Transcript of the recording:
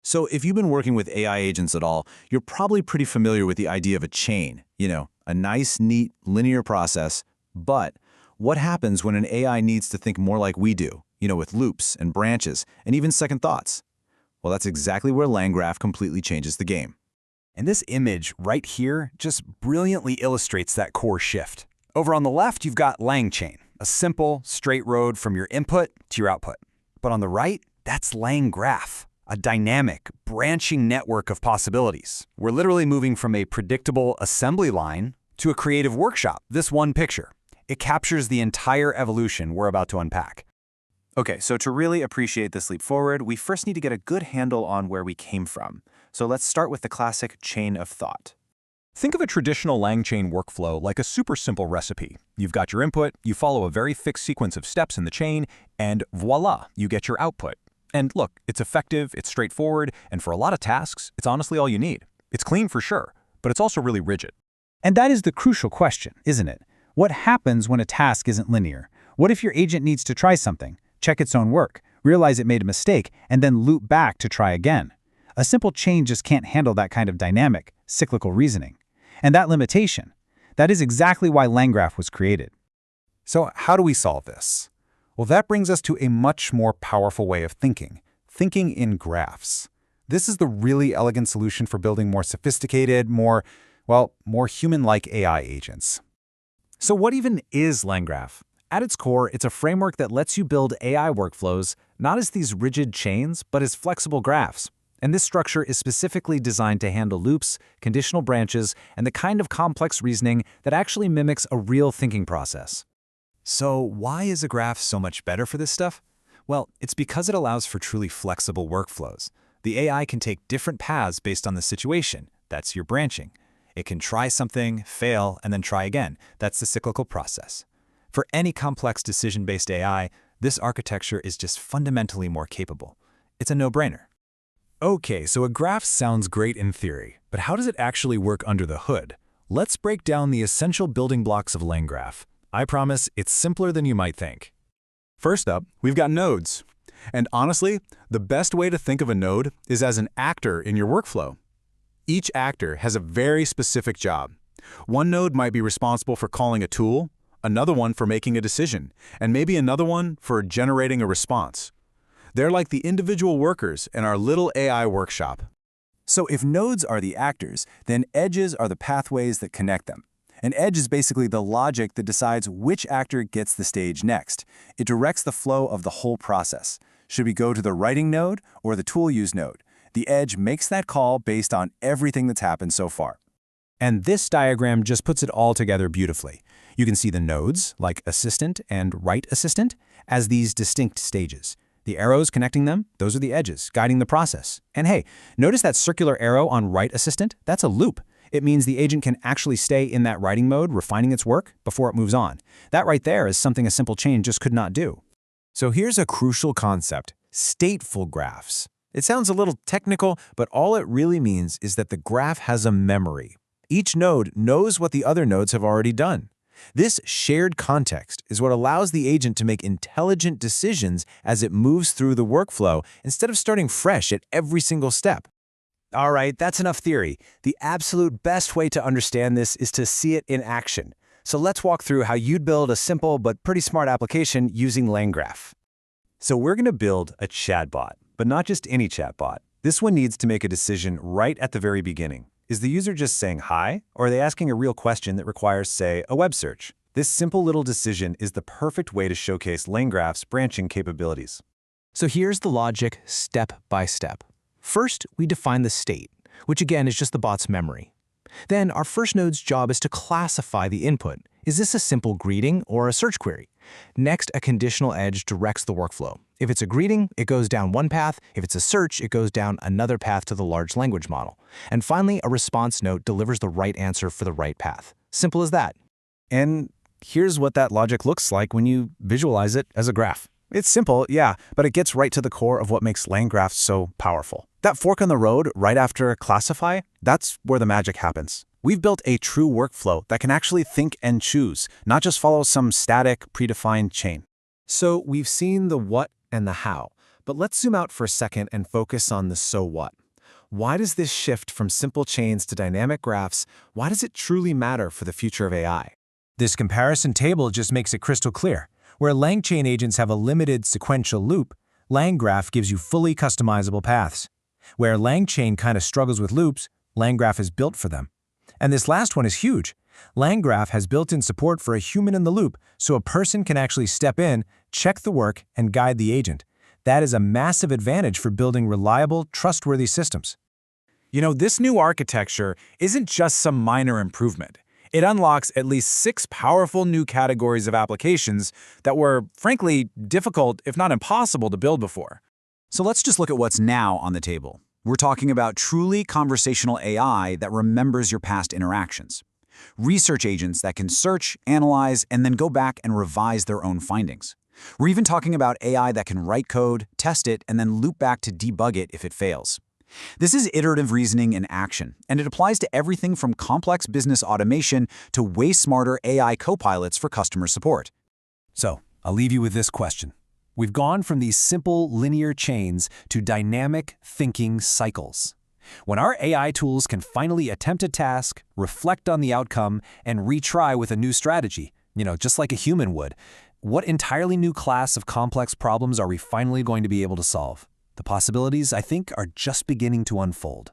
So if you've been working with AI agents at all, you're probably pretty familiar with the idea of a chain, a nice, neat, linear process. But what happens when an AI needs to think more like we do, with loops and branches and even second thoughts? Well, that's exactly where LangGraph completely changes the game. And this image right here just brilliantly illustrates that core shift. Over on the left, you've got LangChain, a simple, straight road from your input to your output. But on the right, that's LangGraph, a dynamic, branching network of possibilities. We're literally moving from a predictable assembly line to a creative workshop. This one picture, it captures the entire evolution we're about to unpack. Okay, so to really appreciate this leap forward, we first need to get a good handle on where we came from. So let's start with the classic chain of thought. Think of a traditional LangChain workflow like a super simple recipe. You've got your input, you follow a very fixed sequence of steps in the chain, and voila, you get your output. And look, it's effective, it's straightforward, and for a lot of tasks, it's honestly all you need. It's clean for sure, but it's also really rigid. And that is the crucial question, isn't it? What happens when a task isn't linear? What if your agent needs to try something, check its own work, realize it made a mistake, and then loop back to try again? A simple chain just can't handle that kind of dynamic, cyclical reasoning. And that limitation, that is exactly why LangGraph was created. So how do we solve this? Well, that brings us to a much more powerful way of thinking in graphs. This is the really elegant solution for building more sophisticated, more human-like AI agents. So what even is LangGraph? At its core, it's a framework that lets you build AI workflows not as these rigid chains, but as flexible graphs. And this structure is specifically designed to handle loops, conditional branches, and the kind of complex reasoning that actually mimics a real thinking process. So why is a graph so much better for this stuff? Well, it's because it allows for truly flexible workflows. The AI can take different paths based on the situation. That's your branching. It can try something, fail, and then try again. That's the cyclical process. For any complex decision-based AI, this architecture is just fundamentally more capable. It's a no-brainer. Okay, so a graph sounds great in theory, but how does it actually work under the hood? Let's break down the essential building blocks of LangGraph. I promise it's simpler than you might think. First up, we've got nodes. And honestly, the best way to think of a node is as an actor in your workflow. Each actor has a very specific job. One node might be responsible for calling a tool, another one for making a decision, and maybe another one for generating a response. They're like the individual workers in our little AI workshop. So if nodes are the actors, then edges are the pathways that connect them. An edge is basically the logic that decides which actor gets the stage next. It directs the flow of the whole process. Should we go to the writing node or the tool use node? The edge makes that call based on everything that's happened so far. And this diagram just puts it all together beautifully. You can see the nodes, like assistant and write assistant, as these distinct stages. The arrows connecting them, those are the edges, guiding the process. And hey, notice that circular arrow on write assistant? That's a loop. It means the agent can actually stay in that writing mode, refining its work, before it moves on. That right there is something a simple chain just could not do. So here's a crucial concept, stateful graphs. It sounds a little technical, but all it really means is that the graph has a memory. Each node knows what the other nodes have already done. This shared context is what allows the agent to make intelligent decisions as it moves through the workflow instead of starting fresh at every single step. All right, that's enough theory. The absolute best way to understand this is to see it in action. So let's walk through how you'd build a simple but pretty smart application using LangGraph. So we're going to build a chatbot, but not just any chatbot. This one needs to make a decision right at the very beginning. Is the user just saying hi, or are they asking a real question that requires, say, a web search? This simple little decision is the perfect way to showcase LangGraph's branching capabilities. So here's the logic step by step. First, we define the state, which again is just the bot's memory. Then our first node's job is to classify the input. Is this a simple greeting or a search query? Next, a conditional edge directs the workflow. If it's a greeting, it goes down one path. If it's a search, it goes down another path to the large language model. And finally, a response node delivers the right answer for the right path. Simple as that. And here's what that logic looks like when you visualize it as a graph. It's simple, yeah, but it gets right to the core of what makes LangGraph so powerful. That fork on the road right after classify, that's where the magic happens. We've built a true workflow that can actually think and choose, not just follow some static, predefined chain. So we've seen the what and the how, But let's zoom out for a second and focus on the so what. Why does this shift from simple chains to dynamic graphs, why does it truly matter for the future of AI? This comparison table just makes it crystal clear. Where LangChain agents have a limited sequential loop, LangGraph gives you fully customizable paths. Where LangChain kind of struggles with loops, LangGraph is built for them. And this last one is huge. LangGraph has built-in support for a human in the loop, so a person can actually step in, check the work, and guide the agent. That is a massive advantage for building reliable, trustworthy systems. You know, this new architecture isn't just some minor improvement. It unlocks at least 6 powerful new categories of applications that were, frankly, difficult, if not impossible, to build before. So let's just look at what's now on the table. We're talking about truly conversational AI that remembers your past interactions. Research agents that can search, analyze, and then go back and revise their own findings. We're even talking about AI that can write code, test it, and then loop back to debug it if it fails. This is iterative reasoning in action, and it applies to everything from complex business automation to way smarter AI copilots for customer support. So, I'll leave you with this question. We've gone from these simple linear chains to dynamic thinking cycles. When our AI tools can finally attempt a task, reflect on the outcome, and retry with a new strategy, just like a human would, what entirely new class of complex problems are we finally going to be able to solve? The possibilities, I think, are just beginning to unfold.